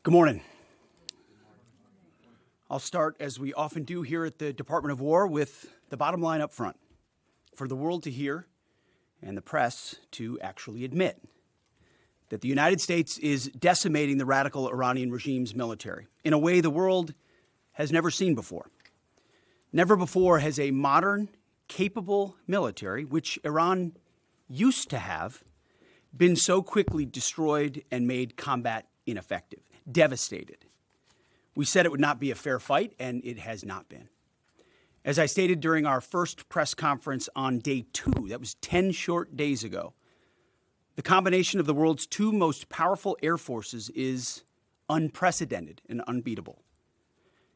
Good morning. I'll start, as we often do here at the Department of War, with the bottom line up front. For the world to hear and the press to actually admit that the United States is decimating the radical Iranian regime's military in a way the world has never seen before. Never before has a modern, capable military, which Iran used to have, been so quickly destroyed and made combat ineffective. Devastated. We said it would not be a fair fight, and it has not been. As I stated during our first press conference on day 2, that was 10 short days ago, the combination of the world's two most powerful air forces is unprecedented and unbeatable.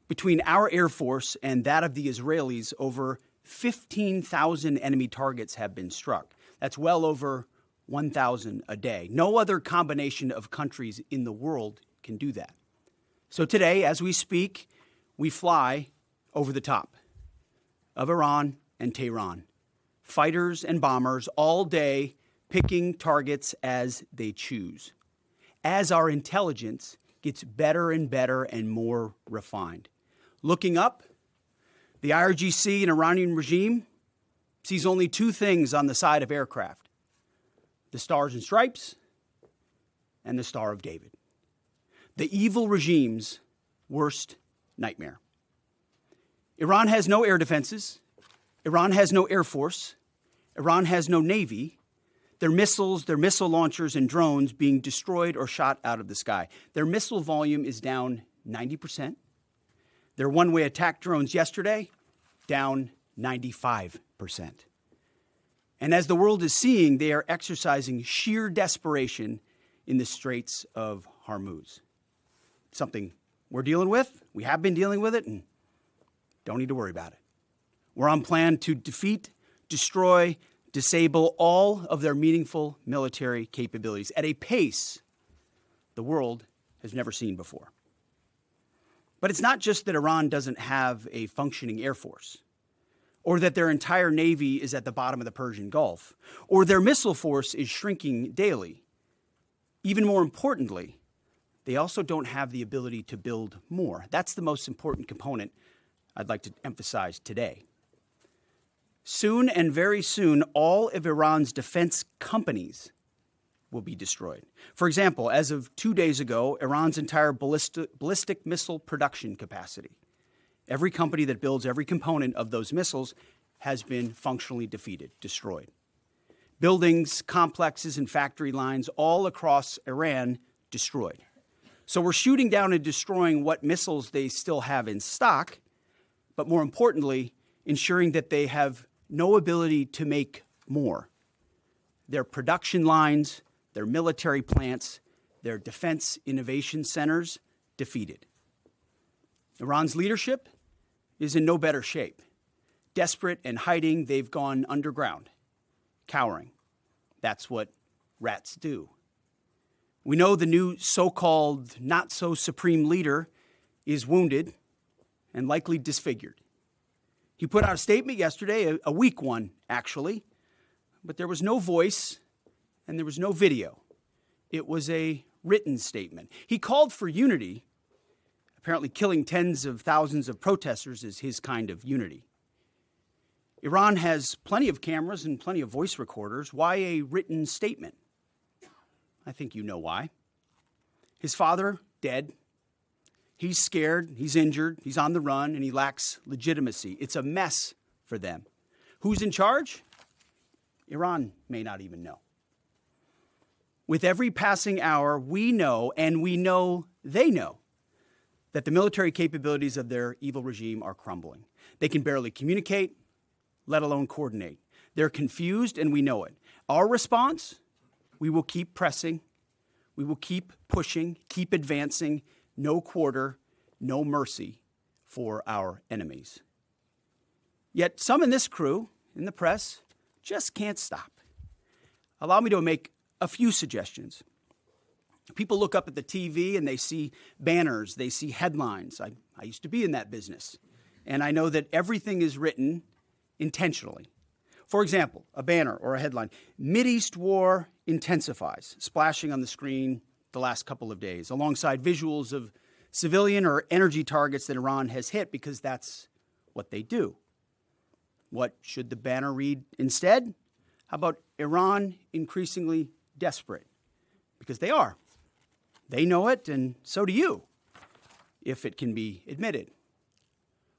Between our air force and that of the Israelis, over 15,000 enemy targets have been struck. That's well over 1,000 a day. No other combination of countries in the world can do that. So today, as we speak, we fly over the top of Iran and Tehran. Fighters and bombers all day picking targets as they choose. As our intelligence gets better and better and more refined. Looking up, the IRGC and Iranian regime sees only two things on the side of aircraft: the Stars and Stripes and the Star of David. The evil regime's worst nightmare. Iran has no air defenses. Iran has no air force. Iran has no navy. Their missiles, their missile launchers, and drones being destroyed or shot out of the sky. Their missile volume is down 90%. Their one-way attack drones yesterday, down 95%. And as the world is seeing, they are exercising sheer desperation in the Straits of Hormuz. Something we're dealing with, we have been dealing with it, and don't need to worry about it. We're on plan to defeat, destroy, disable all of their meaningful military capabilities at a pace the world has never seen before. But it's not just that Iran doesn't have a functioning air force, or that their entire navy is at the bottom of the Persian Gulf, or their missile force is shrinking daily. Even more importantly, they also don't have the ability to build more. That's the most important component I'd like to emphasize today. Soon and very soon, all of Iran's defense companies will be destroyed. For example, as of 2 days ago, Iran's entire ballistic missile production capacity, every company that builds every component of those missiles, has been functionally defeated, destroyed. Buildings, complexes, and factory lines all across Iran destroyed. So we're shooting down and destroying what missiles they still have in stock, but more importantly, ensuring that they have no ability to make more. Their production lines, their military plants, their defense innovation centers, defeated. Iran's leadership is in no better shape. Desperate and hiding, they've gone underground, cowering. That's what rats do. We know the new so-called not-so-supreme leader is wounded and likely disfigured. He put out a statement yesterday, a weak one, actually, but there was no voice and there was no video. It was a written statement. He called for unity. Apparently killing tens of thousands of protesters is his kind of unity. Iran has plenty of cameras and plenty of voice recorders. Why a written statement? I think you know why. His father, dead. He's scared, he's injured, he's on the run, and he lacks legitimacy. It's a mess for them. Who's in charge? Iran may not even know. With every passing hour, we know, and we know they know, that the military capabilities of their evil regime are crumbling. They can barely communicate, let alone coordinate. They're confused, and we know it. Our response? We will keep pressing. We will keep pushing, keep advancing. No quarter, no mercy for our enemies. Yet some in this crew, in the press, just can't stop. Allow me to make a few suggestions. People look up at the TV and they see banners, they see headlines. I used to be in that business, and I know that everything is written intentionally. For example, a banner or a headline, Mideast war intensifies, splashing on the screen, the last couple of days, alongside visuals of civilian or energy targets that Iran has hit, because that's what they do. What should the banner read instead? How about Iran increasingly desperate? Because they are. They know it, and so do you, if it can be admitted.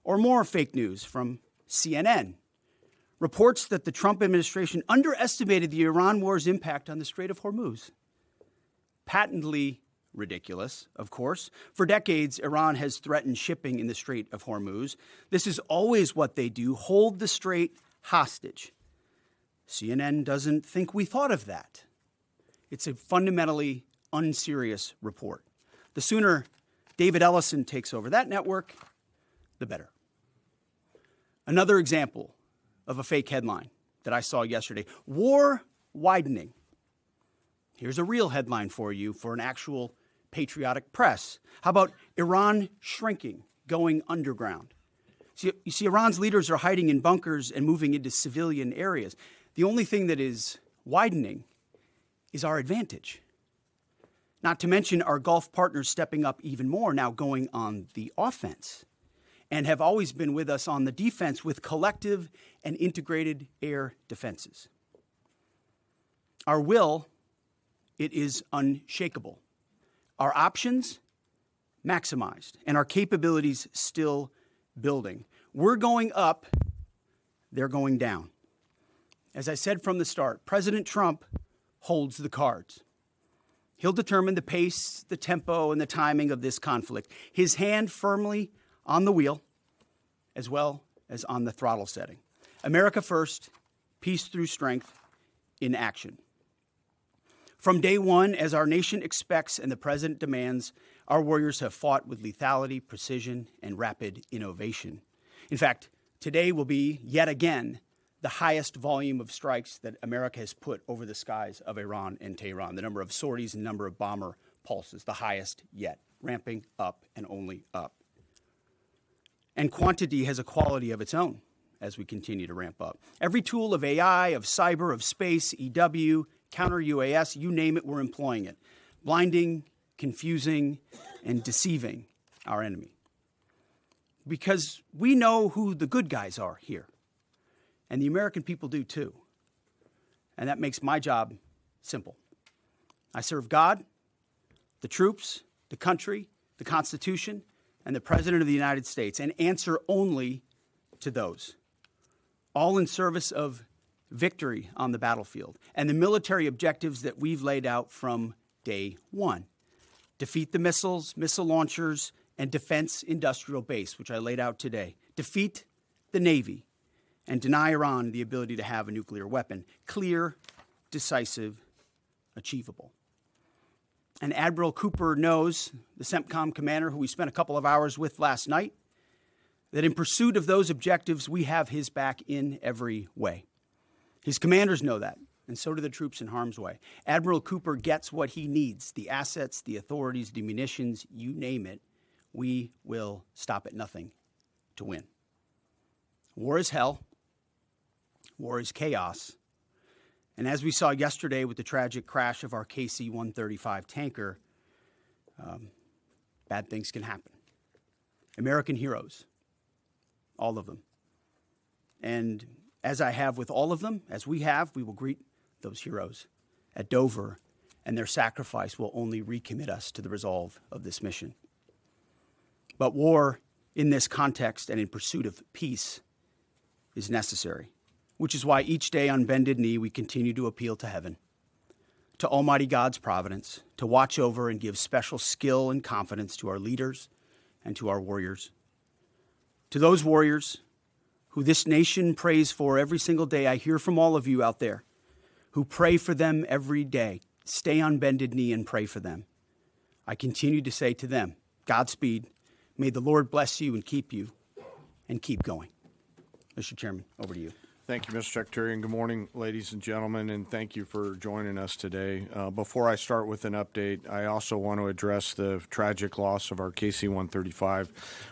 Or more fake news from CNN. Reports that the Trump administration underestimated the Iran war's impact on the Strait of Hormuz. Patently ridiculous, of course. For decades, Iran has threatened shipping in the Strait of Hormuz. This is always what they do, hold the strait hostage. CNN doesn't think we thought of that. It's a fundamentally unserious report. The sooner David Ellison takes over that network, the better. Another example of a fake headline that I saw yesterday: war widening. Here's a real headline for you for an actual patriotic press. How about Iran shrinking, going underground? You see, Iran's leaders are hiding in bunkers and moving into civilian areas. The only thing that is widening is our advantage. Not to mention our Gulf partners stepping up even more, now going on the offense, and have always been with us on the defense with collective and integrated air defenses. Our will, it is unshakable. Our options, maximized, and our capabilities still building. We're going up, they're going down. As I said from the start, President Trump holds the cards. He'll determine the pace, the tempo, and the timing of this conflict. His hand firmly on the wheel, as well as on the throttle setting. America first, peace through strength, in action. From day one, as our nation expects and the president demands, our warriors have fought with lethality, precision, and rapid innovation. In fact, today will be, yet again, the highest volume of strikes that America has put over the skies of Iran and Tehran. The number of sorties and number of bomber pulses, the highest yet, ramping up and only up. And quantity has a quality of its own as we continue to ramp up. Every tool of AI, of cyber, of space, EW, counter-UAS, you name it, we're employing it. Blinding, confusing, and deceiving our enemy. Because we know who the good guys are here. And the American people do too. And that makes my job simple. I serve God, the troops, the country, the Constitution, and the President of the United States, and answer only to those. All in service of victory on the battlefield and the military objectives that we've laid out from day one. Defeat the missiles, missile launchers, and defense industrial base, which I laid out today. Defeat the Navy and deny Iran the ability to have a nuclear weapon. Clear, decisive, achievable. And Admiral Cooper knows, the CENTCOM commander who we spent a couple of hours with last night, that in pursuit of those objectives, we have his back in every way. His commanders know that, and so do the troops in harm's way. Admiral Cooper gets what he needs, the assets, the authorities, the munitions, you name it. We will stop at nothing to win. War is hell. War is chaos. And as we saw yesterday with the tragic crash of our KC-135 tanker, bad things can happen. American heroes, all of them. And as I have with all of them, as we have, we will greet those heroes at Dover, and their sacrifice will only recommit us to the resolve of this mission. But war in this context and in pursuit of peace is necessary, which is why each day on bended knee we continue to appeal to heaven, to Almighty God's providence, to watch over and give special skill and confidence to our leaders and to our warriors. To those warriors who this nation prays for every single day, I hear from all of you out there who pray for them every day. Stay on bended knee and pray for them. I continue to say to them, Godspeed. May the Lord bless you and keep going. Mr. Chairman, over to you. Thank you, Mr. Secretary, and good morning, ladies and gentlemen, and thank you for joining us today. Before I start with an update, I also want to address the tragic loss of our KC-135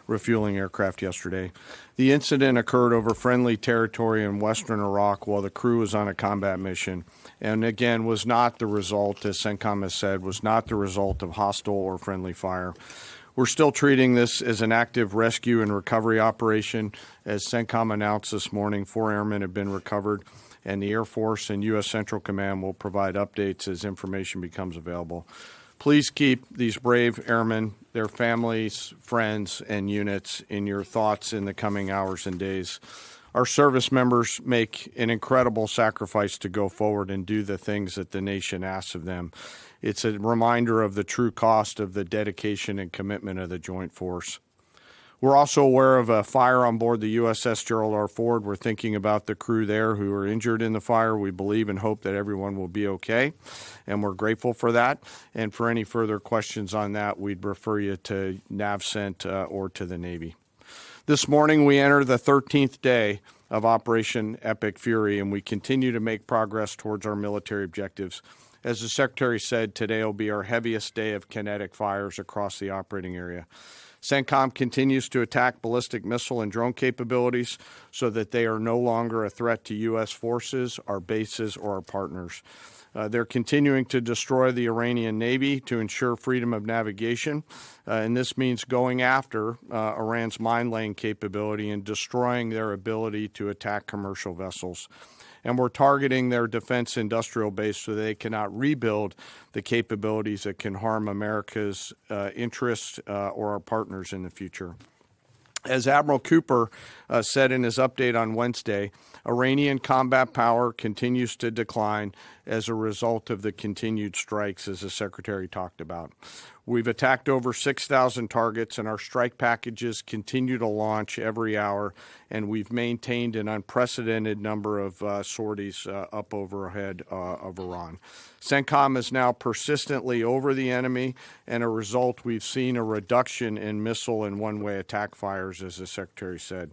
refueling aircraft yesterday. The incident occurred over friendly territory in western Iraq while the crew was on a combat mission, and again was not the result, as CENTCOM has said, was not the result of hostile or friendly fire. We're still treating this as an active rescue and recovery operation. As CENTCOM announced this morning, 4 airmen have been recovered, and the Air Force and U.S. Central Command will provide updates as information becomes available. Please keep these brave airmen, their families, friends, and units in your thoughts in the coming hours and days. Our service members make an incredible sacrifice to go forward and do the things that the nation asks of them. It's a reminder of the true cost of the dedication and commitment of the Joint Force. We're also aware of a fire on board the USS Gerald R. Ford. We're thinking about the crew there who are injured in the fire. We believe and hope that everyone will be okay, and we're grateful for that. And for any further questions on that, we'd refer you to NAVCENT or to the Navy. This morning, we enter the 13th day of Operation Epic Fury, and we continue to make progress towards our military objectives. As the Secretary said, today will be our heaviest day of kinetic fires across the operating area. CENTCOM continues to attack ballistic missile and drone capabilities so that they are no longer a threat to U.S. forces, our bases, or our partners. They're continuing to destroy the Iranian Navy to ensure freedom of navigation, and this means going after Iran's mine-laying capability and destroying their ability to attack commercial vessels. And we're targeting their defense industrial base so they cannot rebuild the capabilities that can harm America's interests or our partners in the future. As Admiral Cooper said in his update on Wednesday, Iranian combat power continues to decline as a result of the continued strikes, as the Secretary talked about. We've attacked over 6,000 targets, and our strike packages continue to launch every hour, and we've maintained an unprecedented number of sorties up overhead of Iran. CENTCOM is now persistently over the enemy, and a result, we've seen a reduction in missile and one-way attack fires, as the Secretary said.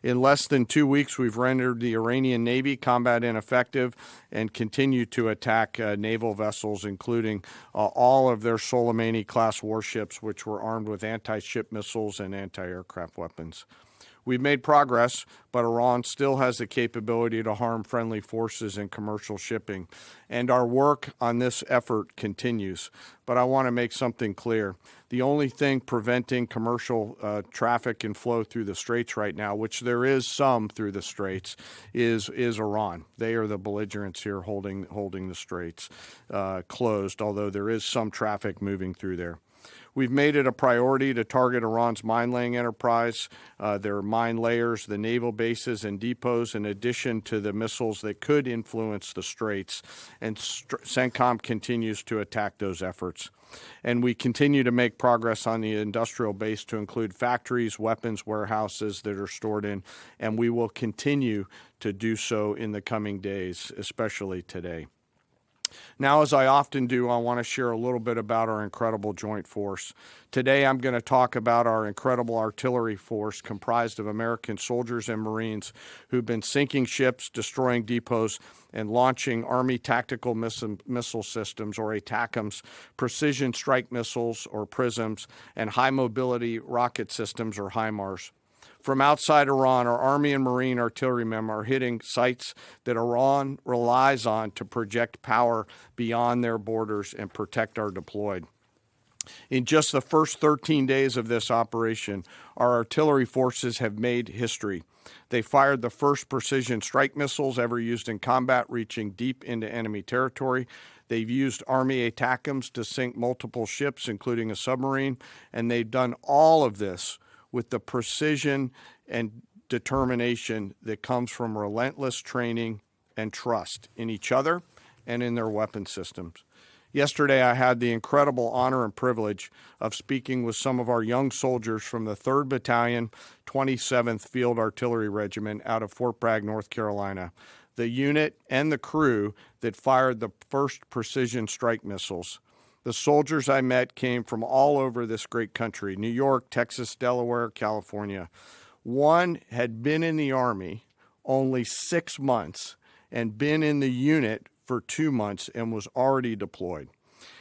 In less than 2 weeks, we've rendered the Iranian Navy combat ineffective and continue to attack naval vessels, including all of their Soleimani-class warships, which were armed with anti-ship missiles and anti-aircraft weapons. We've made progress, but Iran still has the capability to harm friendly forces and commercial shipping, and our work on this effort continues. But I want to make something clear. The only thing preventing commercial traffic and flow through the Straits right now, which there is some through the Straits, is Iran. They are the belligerents here holding the Straits closed, although there is some traffic moving through there. We've made it a priority to target Iran's mine-laying enterprise, their mine layers, the naval bases and depots, in addition to the missiles that could influence the Straits, and CENTCOM continues to attack those efforts. And we continue to make progress on the industrial base to include factories, weapons, warehouses that are stored in, and we will continue to do so in the coming days, especially today. Now, as I often do, I want to share a little bit about our incredible joint force. Today, I'm going to talk about our incredible artillery force comprised of American soldiers and Marines who've been sinking ships, destroying depots, and launching Army tactical missile systems, or ATACMS, precision strike missiles, or PrSMs, and high-mobility rocket systems, or HIMARS. From outside Iran, our Army and Marine artillerymen are hitting sites that Iran relies on to project power beyond their borders and protect our deployed. In just the first 13 days of this operation, our artillery forces have made history. They fired the first precision strike missiles ever used in combat, reaching deep into enemy territory. They've used Army ATACMS to sink multiple ships, including a submarine, and they've done all of this with the precision and determination that comes from relentless training and trust in each other and in their weapon systems. Yesterday, I had the incredible honor and privilege of speaking with some of our young soldiers from the 3rd Battalion, 27th Field Artillery Regiment out of Fort Bragg, North Carolina, the unit and the crew that fired the first precision strike missiles. The soldiers I met came from all over this great country: New York, Texas, Delaware, California. One had been in the Army only 6 months and been in the unit for 2 months and was already deployed.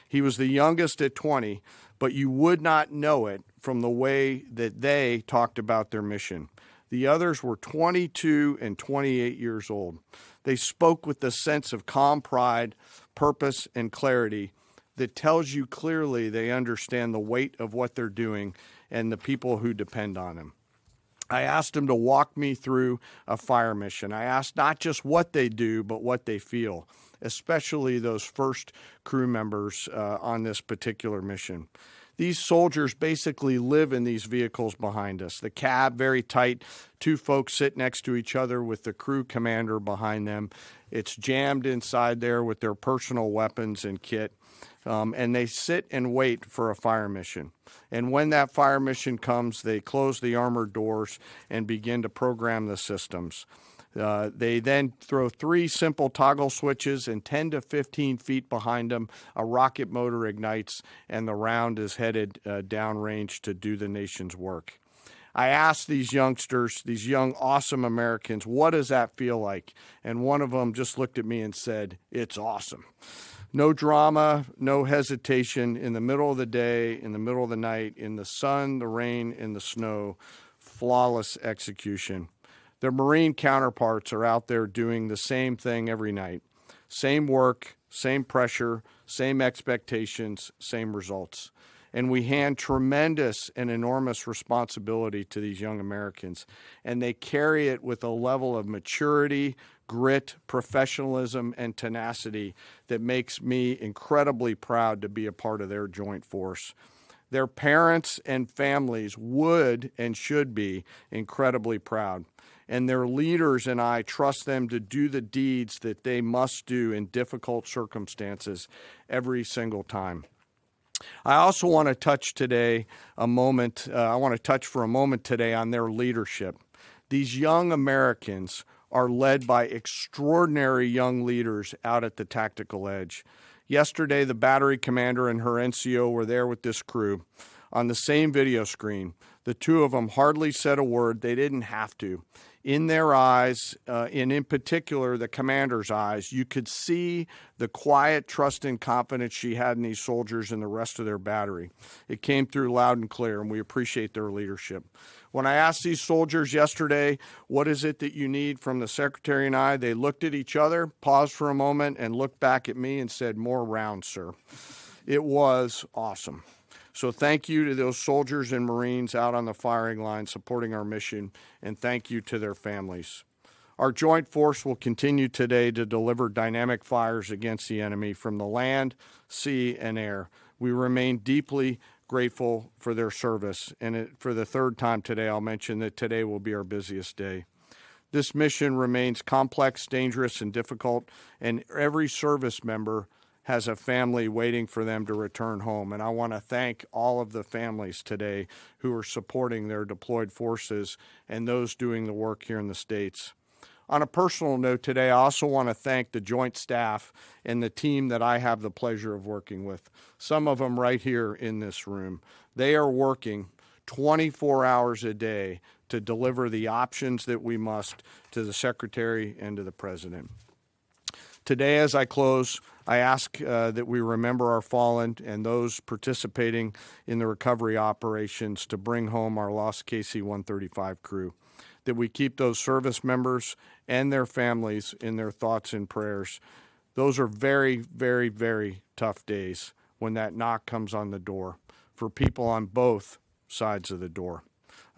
He was the youngest at 20, but you would not know it from the way that they talked about their mission. The others were 22 and 28 years old. They spoke with the sense of calm pride, purpose, and clarity that tells you clearly they understand the weight of what they're doing and the people who depend on them. I asked them to walk me through a fire mission. I asked not just what they do, but what they feel, especially those first crew members on this particular mission. These soldiers basically live in these vehicles behind us. The cab, very tight, 2 folks sit next to each other with the crew commander behind them. It's jammed inside there with their personal weapons and kit. And they sit and wait for a fire mission. And when that fire mission comes, they close the armored doors and begin to program the systems. They then throw 3 simple toggle switches, and 10 to 15 feet behind them, a rocket motor ignites, and the round is headed downrange to do the nation's work. I asked these youngsters, these young, awesome Americans, what does that feel like? And one of them just looked at me and said, "It's awesome." No drama, no hesitation, in the middle of the day, in the middle of the night, in the sun, the rain, and the snow, flawless execution. Their Marine counterparts are out there doing the same thing every night. Same work, same pressure, same expectations, same results. And we hand tremendous and enormous responsibility to these young Americans, and they carry it with a level of maturity, grit, professionalism, and tenacity that makes me incredibly proud to be a part of their joint force. Their parents and families would and should be incredibly proud. And their leaders and I trust them to do the deeds that they must do in difficult circumstances every single time. I also want to touch today I want to touch for a moment today on their leadership. These young Americans are led by extraordinary young leaders out at the tactical edge. Yesterday, the battery commander and her NCO were there with this crew on the same video screen. The 2 of them hardly said a word. They didn't have to. In their eyes, and in particular the commander's eyes, you could see the quiet trust and confidence she had in these soldiers and the rest of their battery. It came through loud and clear, and we appreciate their leadership. When I asked these soldiers yesterday, what is it that you need from the Secretary and I, they looked at each other, paused for a moment, and looked back at me and said, "More rounds, sir." It was awesome. So thank you to those soldiers and Marines out on the firing line supporting our mission, and thank you to their families. Our joint force will continue today to deliver dynamic fires against the enemy from the land, sea, and air. We remain deeply grateful for their service, and for the 3rd time today, I'll mention that today will be our busiest day. This mission remains complex, dangerous, and difficult, and every service member has a family waiting for them to return home. And I want to thank all of the families today who are supporting their deployed forces and those doing the work here in the States. On a personal note today, I also want to thank the Joint Staff and the team that I have the pleasure of working with, some of them right here in this room. They are working 24 hours a day to deliver the options that we must to the Secretary and to the President. Today, as I close, I ask that we remember our fallen and those participating in the recovery operations to bring home our lost KC-135 crew, that we keep those service members and their families in their thoughts and prayers. Those are very, very, very tough days when that knock comes on the door for people on both sides of the door.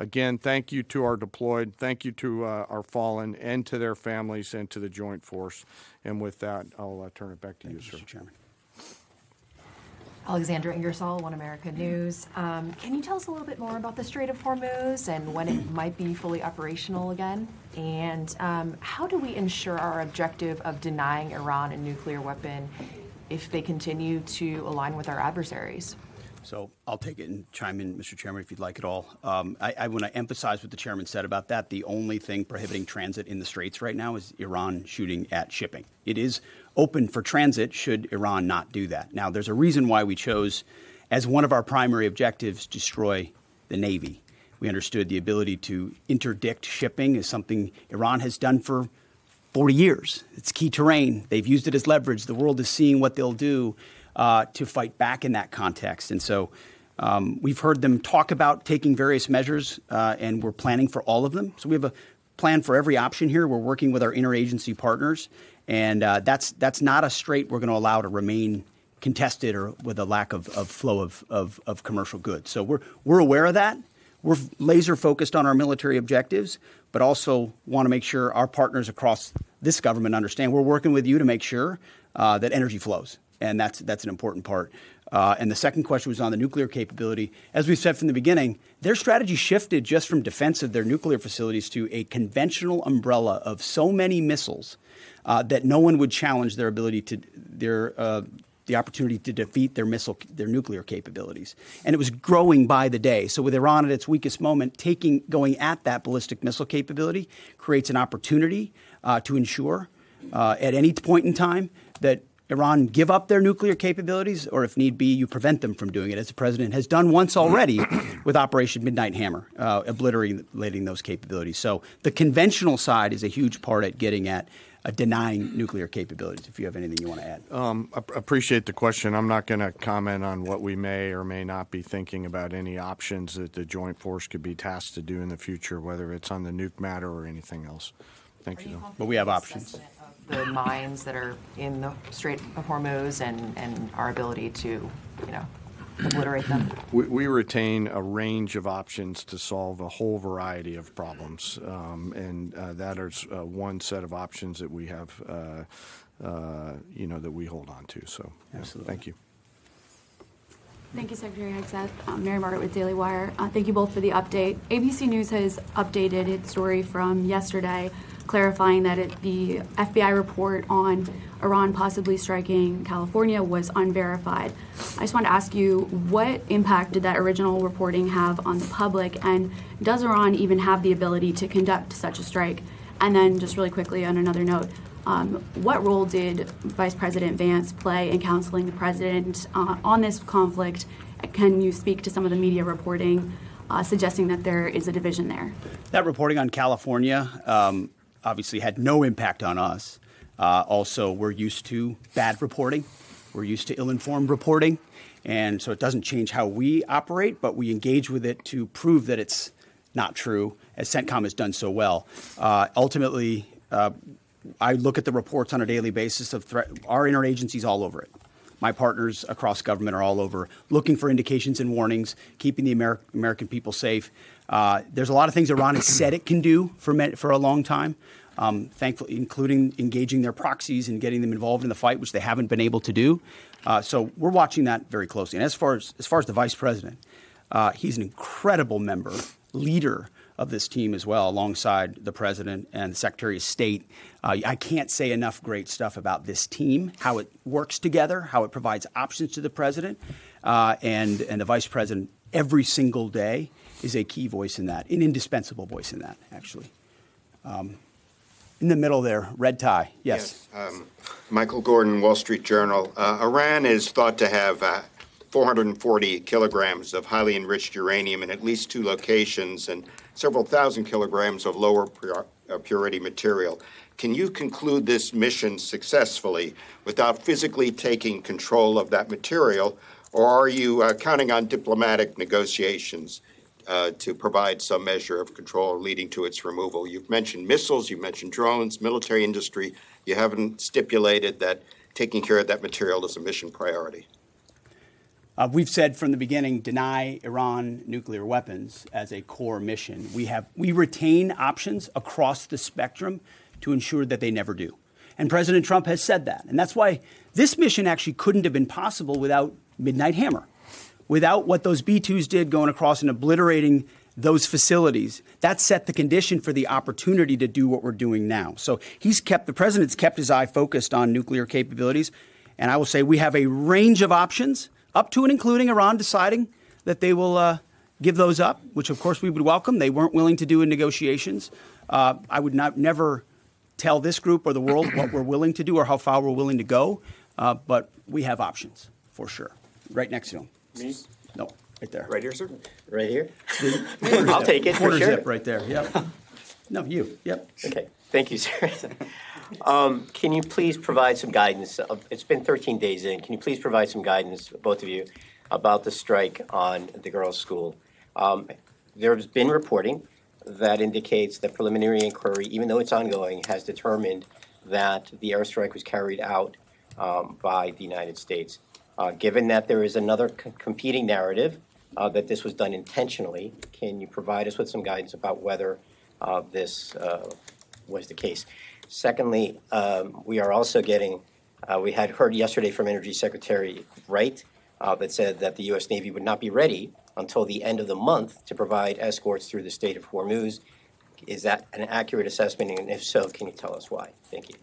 Again, thank you to our deployed, thank you to our fallen, and to their families, and to the Joint Force. And with that, I'll turn it back to you, sir. Mr. Chairman. Alexandra Ingersoll, One America News. Can you tell us a little bit more about the Strait of Hormuz and when it might be fully operational again? And how do we ensure our objective of denying Iran a nuclear weapon if they continue to align with our adversaries? So I'll take it and chime in, Mr. Chairman, if you'd like it all. I want to emphasize what the chairman said about that. The only thing prohibiting transit in the Straits right now is Iran shooting at shipping. It is open for transit should Iran not do that. Now, there's a reason why we chose as one of our primary objectives destroy the Navy. We understood the ability to interdict shipping is something Iran has done for 40 years. It's key terrain. They've used it as leverage. The world is seeing what they'll do to fight back in that context. And so we've heard them talk about taking various measures, and we're planning for all of them. So we have a plan for every option here. We're working with our interagency partners, and that's not a strait we're going to allow to remain contested or with a lack of flow of commercial goods. So we're aware of that. We're laser focused on our military objectives, but also want to make sure our partners across this government understand we're working with you to make sure that energy flows. And that's an important part. And the second question was on the nuclear capability. As we've said from the beginning, their strategy shifted just from defense of their nuclear facilities to a conventional umbrella of so many missiles that no one would challenge their ability to the opportunity to defeat their nuclear capabilities. And it was growing by the day. So with Iran at its weakest moment, going at that ballistic missile capability creates an opportunity to ensure at any point in time that Iran give up their nuclear capabilities, or if need be, you prevent them from doing it, as the president has done once already with Operation Midnight Hammer, obliterating those capabilities. So the conventional side is a huge part at getting at denying nuclear capabilities, if you have anything you want to add. Appreciate the question. I'm not going to comment on what we may or may not be thinking about any options that the Joint Force could be tasked to do in the future, whether it's on the nuke matter or anything else. Thank you. But we have options. The mines that are in the Strait of Hormuz and our ability to, obliterate them? We retain a range of options to solve a whole variety of problems, and that is one set of options that we have, that we hold on to. So, Absolutely. Thank you. Thank you, Secretary Hegseth. Mary Margaret with Daily Wire. Thank you both for the update. ABC News has updated its story from yesterday, clarifying that the FBI report on Iran possibly striking California was unverified. I just want to ask you, what impact did that original reporting have on the public, and does Iran even have the ability to conduct such a strike? And then just really quickly on another note, what role did Vice President Vance play in counseling the president on this conflict? Can you speak to some of the media reporting suggesting that there is a division there? That reporting on California obviously had no impact on us. Also, we're used to bad reporting. We're used to ill-informed reporting. And so it doesn't change how we operate, but we engage with it to prove that it's not true, as CENTCOM has done so well. Ultimately, I look at the reports on a daily basis of our interagencies all over it. My partners across government are all over, looking for indications and warnings, keeping the American people safe. There's a lot of things Iran has said it can do for a long time, thankfully, including engaging their proxies and getting them involved in the fight, which they haven't been able to do. So we're watching that very closely. And as far as the vice president, he's an incredible member, leader of this team as well, alongside the president and the Secretary of State. I can't say enough great stuff about this team, how it works together, how it provides options to the president, and the vice president every single day is a key voice in that, an indispensable voice in that, actually. In the middle there, red tie. Yes. Michael Gordon, Wall Street Journal. Iran is thought to have 440 kilograms of highly enriched uranium in at least 2 locations and several thousand kilograms of lower purity material. Can you conclude this mission successfully without physically taking control of that material, or are you counting on diplomatic negotiations to provide some measure of control leading to its removal? You've mentioned missiles, you've mentioned drones, military industry. You haven't stipulated that taking care of that material is a mission priority. We've said from the beginning, deny Iran nuclear weapons as a core mission. We retain options across the spectrum to ensure that they never do. And President Trump has said that. And that's why this mission actually couldn't have been possible without Midnight Hammer, without what those B-2s did going across and obliterating those facilities. That set the condition for the opportunity to do what we're doing now. So the president's kept his eye focused on nuclear capabilities. And I will say we have a range of options, up to and including Iran deciding that they will give those up, which of course we would welcome. They weren't willing to do in negotiations. I would never tell this group or the world what we're willing to do or how far we're willing to go, but we have options for sure. Right next to him. Me? No. Right there. Right here, sir. Right here? I'll take it for Quarter sure. zip right there. Yep. No, you. Yep. Okay, thank you, sir. Can you please provide some guidance? It's been 13 days in. Can you please provide some guidance, both of you, about the strike on the girls' school? There's been reporting that indicates that preliminary inquiry, even though it's ongoing, has determined that the airstrike was carried out by the United States. Given that there is another competing narrative that this was done intentionally, can you provide us with some guidance about whether this was the case? Secondly, we are also getting, we had heard yesterday from Energy Secretary Wright that said that the U.S. Navy would not be ready until the end of the month to provide escorts through the Strait of Hormuz. Is that an accurate assessment? And if so, can you tell us why? Thank you.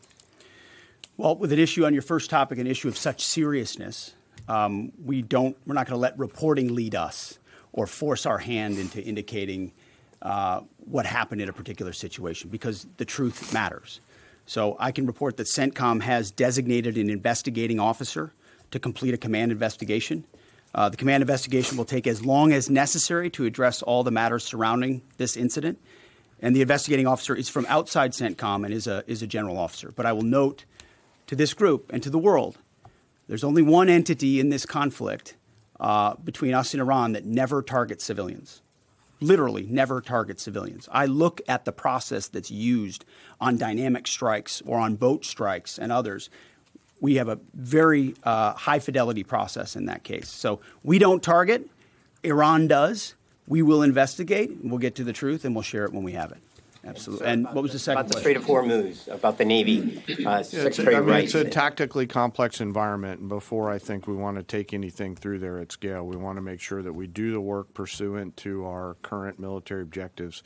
Well, with an issue on your first topic, an issue of such seriousness, we're not going to let reporting lead us or force our hand into indicating what happened in a particular situation, because the truth matters. So I can report that CENTCOM has designated an investigating officer to complete a command investigation. The command investigation will take as long as necessary to address all the matters surrounding this incident. And the investigating officer is from outside CENTCOM and is a general officer. But I will note to this group and to the world, there's only one entity in this conflict between us and Iran that never targets civilians. Literally never targets civilians. I look at the process that's used on dynamic strikes or on boat strikes and others. We have a very high fidelity process in that case. So we don't target. Iran does. We will investigate. We'll get to the truth, and we'll share it when we have it. Absolutely. And what was the second About the question? Strait of Hormuz, about the Navy, Secretary Wright. It's a tactically complex environment, and before I think we want to take anything through there at scale, we want to make sure that we do the work pursuant to our current military objectives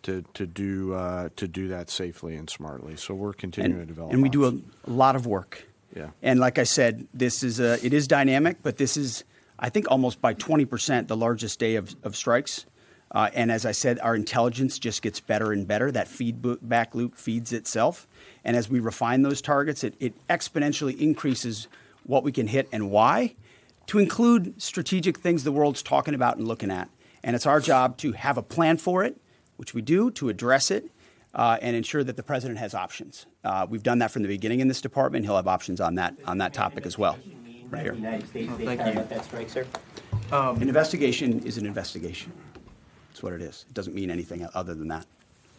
to do that safely and smartly. So we're continuing to develop. And we do a lot of work. Yeah. And like I said, it is dynamic, but this is, I think, almost by 20% the largest day of strikes. And as I said, our intelligence just gets better and better. That feedback loop feeds itself. And as we refine those targets, it exponentially increases what we can hit and why, to include strategic things the world's talking about and looking at. And it's our job to have a plan for it, which we do, to address it, and ensure that the president has options. We've done that from the beginning in this department. He'll have options on that topic as well. Right here. The United States, they thank carried you. out that strike, sir? An investigation is an investigation. That's what it is. It doesn't mean anything other than that.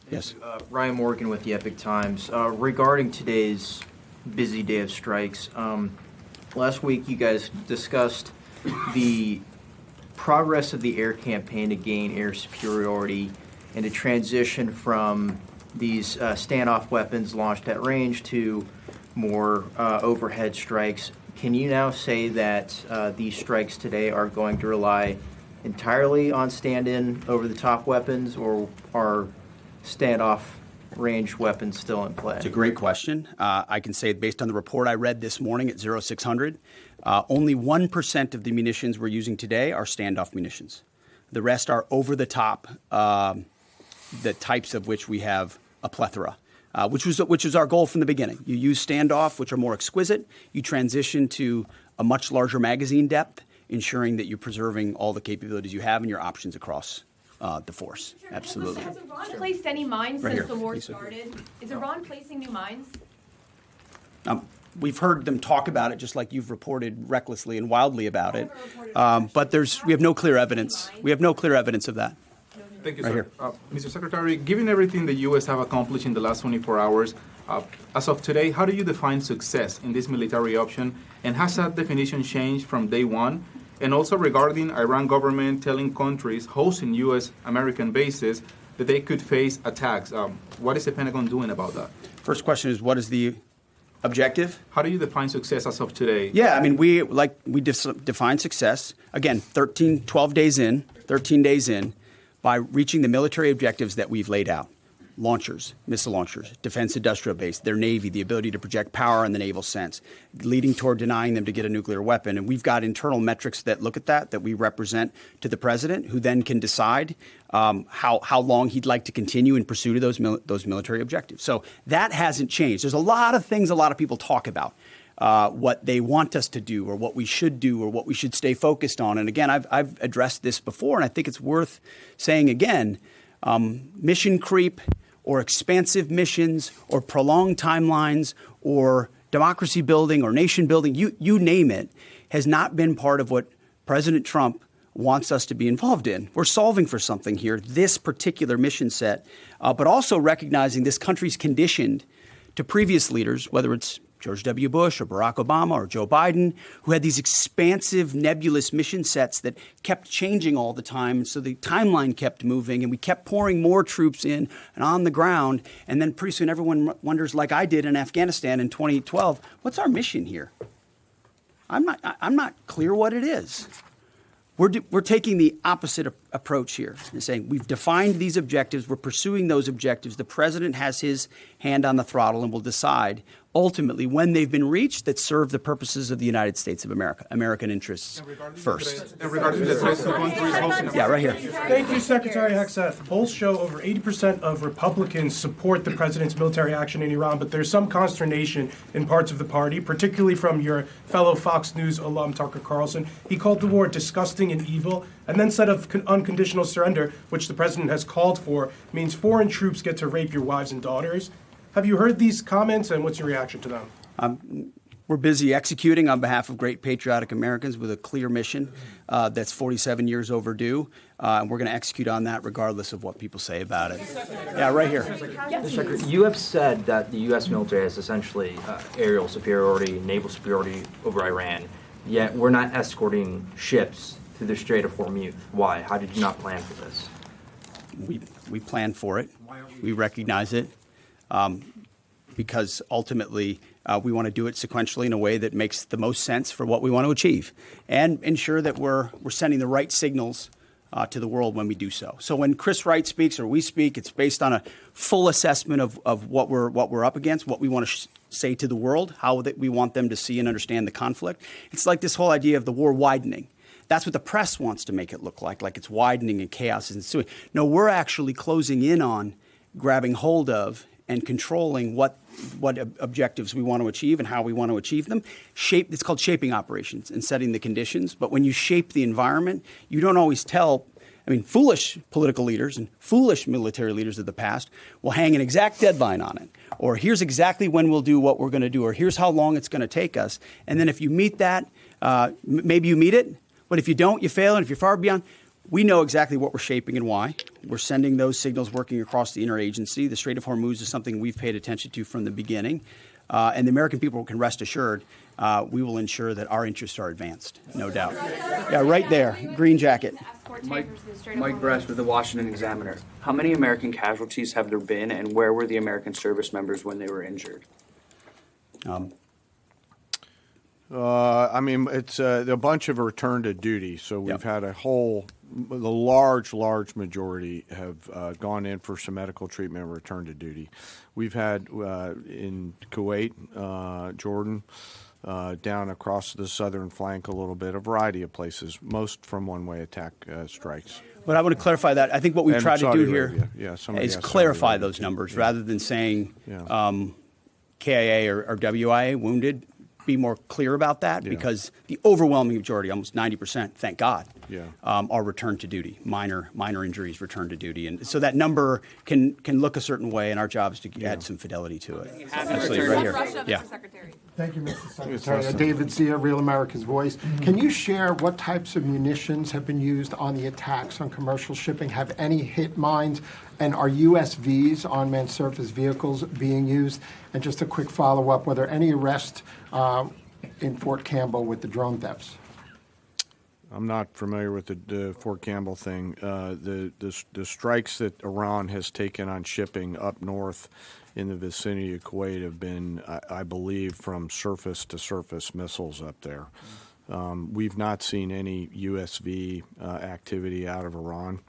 Yes. Ryan Morgan with the Epic Times. Regarding today's busy day of strikes, last week you guys discussed the progress of the air campaign to gain air superiority and to transition from these standoff weapons launched at range to more overhead strikes. Can you now say that these strikes today are going to rely entirely on stand-in over-the-top weapons, or are standoff range weapons still in play? It's a great question. I can say, based on the report I read this morning at 0600, only 1% of the munitions we're using today are standoff munitions. The rest are over-the-top, the types of which we have a plethora, which was our goal from the beginning. You use standoff, which are more exquisite. You transition to a much larger magazine depth, ensuring that you're preserving all the capabilities you have and your options across the force. Absolutely. Has Iran placed any mines Right since here. the war Lisa. started? Is Iran placing new mines? We've heard them talk about it, just like you've reported recklessly and wildly about it. But we have no clear evidence. We have no clear evidence of that. Thank you, Right sir. here. Mr. Secretary, given everything the U.S. have accomplished in the last 24 hours, as of today, how do you define success in this military option? And has that definition changed from day one? And also regarding Iran government telling countries hosting U.S. American bases that they could face attacks, what is the Pentagon doing about that? First question is, what is the objective? How do you define success as of today? Yeah, I mean, we define success, again, 13 days in, by reaching the military objectives that we've laid out. Launchers, missile launchers, defense industrial base, their Navy, the ability to project power in the naval sense, leading toward denying them to get a nuclear weapon. And we've got internal metrics that look at that we represent to the president, who then can decide how long he'd like to continue in pursuit of those military objectives. So that hasn't changed. There's a lot of things a lot of people talk about. what they want us to do or what we should do or what we should stay focused on. And again, I've addressed this before, and I think it's worth saying again, mission creep or expansive missions or prolonged timelines or democracy building or nation building, you name it, has not been part of what President Trump wants us to be involved in. We're solving for something here, this particular mission set, but also recognizing this country's conditioned to previous leaders, whether it's George W. Bush or Barack Obama or Joe Biden, who had these expansive, nebulous mission sets that kept changing all the time. So the timeline kept moving, and we kept pouring more troops in and on the ground. And then pretty soon everyone wonders, like I did in Afghanistan in 2012, what's our mission here? I'm not clear what it is. We're taking the opposite approach here and saying we've defined these objectives. We're pursuing those objectives. The president has his hand on the throttle and will decide ultimately when they've been reached that serve the purposes of the United States of America, American interests first. Yeah, right here. Thank you, Secretary Hegseth. Polls show over 80% of Republicans support the president's military action in Iran, but there's some consternation in parts of the party, particularly from your fellow Fox News alum, Tucker Carlson. He called the war disgusting and evil, and then said of unconditional surrender, which the president has called for, means foreign troops get to rape your wives and daughters. Have you heard these comments, and what's your reaction to them? We're busy executing on behalf of great patriotic Americans with a clear mission that's 47 years overdue, and we're going to execute on that regardless of what people say about it. Yeah, right here. You have said that the U.S. military has essentially aerial superiority, naval superiority over Iran, yet we're not escorting ships through the Strait of Hormuz. Why? How did you not plan for this? We planned for it. We recognize it. Because ultimately we want to do it sequentially in a way that makes the most sense for what we want to achieve and ensure that we're sending the right signals to the world when we do so. So when Chris Wright speaks or we speak, it's based on a full assessment of what we're up against, what we want to say to the world, how that we want them to see and understand the conflict. It's like this whole idea of the war widening. That's what the press wants to make it look like it's widening and chaos is ensuing. No, we're actually closing in on grabbing hold of and controlling what objectives we want to achieve and how we want to achieve them. It's called shaping operations and setting the conditions. But when you shape the environment, you don't always tell. Foolish political leaders and foolish military leaders of the past will hang an exact deadline on it. Or here's exactly when we'll do what we're going to do. Or here's how long it's going to take us. And then if you meet that, maybe you meet it. But if you don't, you fail. And if you're far beyond, we know exactly what we're shaping and why. We're sending those signals working across the interagency. The Strait of Hormuz is something we've paid attention to from the beginning. And the American people can rest assured we will ensure that our interests are advanced, no doubt. Yeah, right there, green jacket. Mike Bress with the Washington Examiner. How many American casualties have there been, and where were the American service members when they were injured? It's a bunch of return to duty. So we've had the large majority have gone in for some medical treatment and return to duty. We've had in Kuwait, Jordan, down across the southern flank a little bit, a variety of places, most from one-way attack strikes. But I want to clarify that. I think what we've tried to do here is clarify those too. numbers rather than saying KIA or WIA wounded. Be more clear about that because the overwhelming majority, almost 90%, thank God, are returned to duty. Minor injuries returned to duty, and so that number can look a certain way, and our job is to add some fidelity to it. Absolutely, right here. Yeah. Thank you, Mr. Secretary. David Zia, Real America's Voice. Can you share what types of munitions have been used on the attacks on commercial shipping? Have any hit mines? And are USVs, unmanned surface vehicles, being used? And just a quick follow-up, were there any arrests in Fort Campbell with the drone thefts? I'm not familiar with the Fort Campbell thing. The strikes that Iran has taken on shipping up north in the vicinity of Kuwait have been, I believe, from surface-to-surface missiles up there. We've not seen any USV activity out of Iran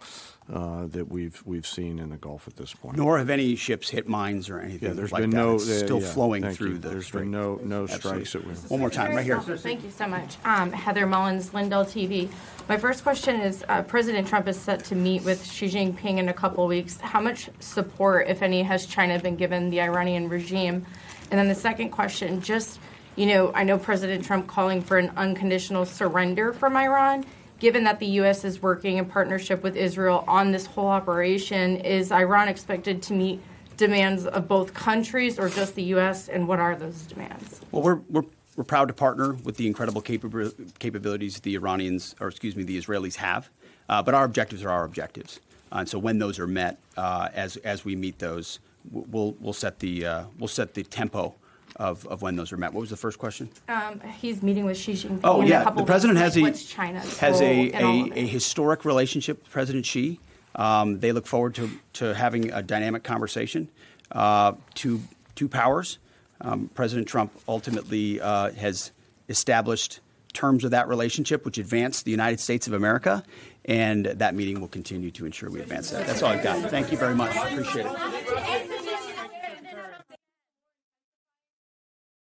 that we've seen in the Gulf at this point. Nor have any ships hit mines or anything there's like been that. no It's still flowing through the There's strait. been no strikes. One more time, right here. Thank you so much. Heather Mullins, Lindell TV. My first question is, President Trump is set to meet with Xi Jinping in a couple weeks. How much support, if any, has China been given the Iranian regime? And then the second question, just I know President Trump calling for an unconditional surrender from Iran. Given that the U.S. is working in partnership with Israel on this whole operation, is Iran expected to meet demands of both countries or just the U.S., and what are those demands? Well, we're proud to partner with the incredible capabilities the Israelis have, but our objectives are our objectives. And so when those are met, as we meet those, we'll set the tempo of when those are met. What was the first question? He's meeting with Xi Jinping. Oh, in yeah. a couple The president weeks. has What's China's role in all of a it? historic relationship with President Xi. They look forward to having a dynamic conversation. Two powers. President Trump ultimately has established terms of that relationship, which advance the United States of America, and that meeting will continue to ensure we advance that. That's all I've got. Thank you very much. Appreciate it.